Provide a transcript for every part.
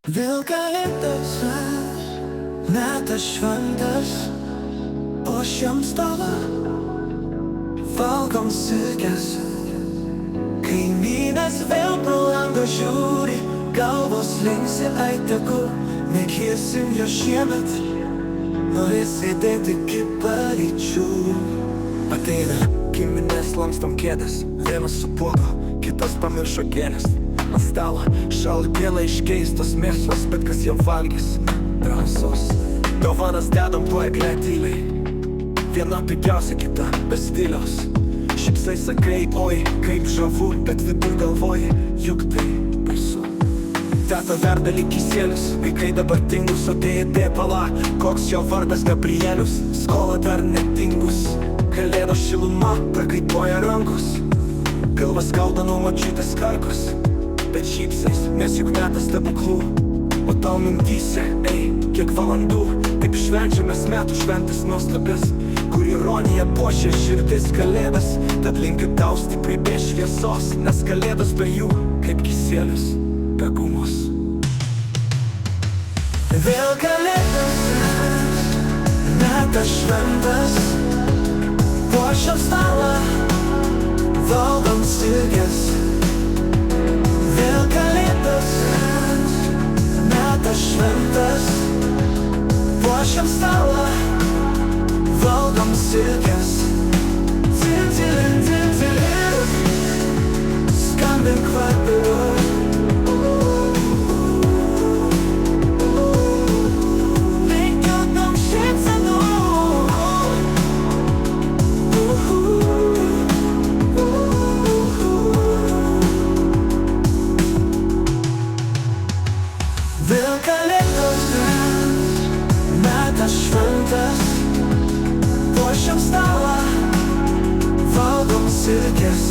Vėl kalėdos, metas šventas, puošiam stalą, valgom silkes. Kaimynas vėl pro langą žiūri, galvos linksi, ai tegu nekirsim jo šiemet. Norės sėdėti iki paryčių. Ateina giminės, lankstom kėdes, vienas su puodu, kitas pamiršo gėles. Ant stalo šaltėlą iškeistos mėsos, bet kas jau valgys drąsos. Dovanas dedam tuo eglę tyliai, viena pigiausia, kita be stiliaus. Šipsai sakai, oi, kaip žavu, bet vidur galvoji, juk tai baisu. Teta verda lyg kisielius, vaikai dabar tingus, o dėdė pala, koks jo vardas Gabrielius. Skola dar netingus, kalėdos šiluma prakaituoja rankos. Pilvas skauda nuo močiutės karkos, bet šypsais, nes juk metas stebuklų. O tau mintyse, ei, kiek valandų, taip švenčiamės metų šventės nuostabės, kur ironija puošia širdis kalėdas. Tad linkiu tau stipriai be šviesos, nes kalėdos be jų, kaip kisielius be gumos. Vėl kalėdos, metas šventas, puošiam stalą, valgom silkes. Vėl kalėdos, metas šventas, puošiam stalą, valgom silkes. Dzin, dzin, dzin, dzin, skambink vakaro. Linkiu šypsenų. Vėl kalėdos, metas šventas, puošiam stalą, valgom silkes.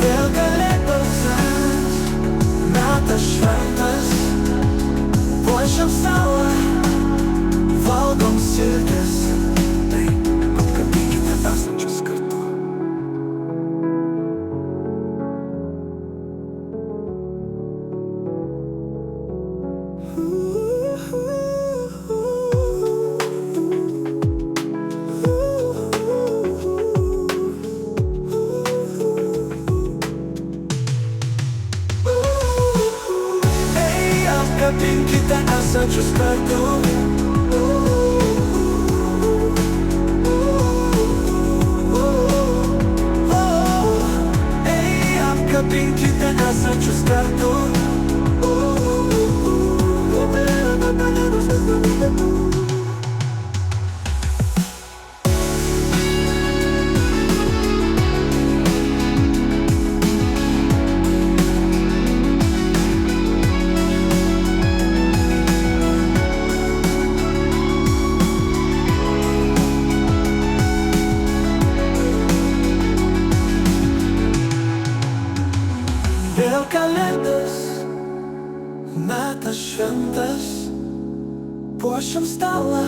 Vėl kalėdos, metas šventas, puošiam stalą, valgom silkes. Tai apkabinkite esančius kartu. Apkabinkite esančius kartu. Ei, apkabinkite esančius kartu. Vėl kalėdos, metas šventas, puošiam stalą,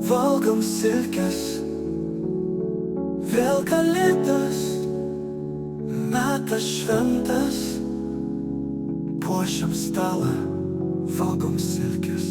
valgom silkes. Vėl kalėdos, metas šventas, puošiam stalą, valgom silkes.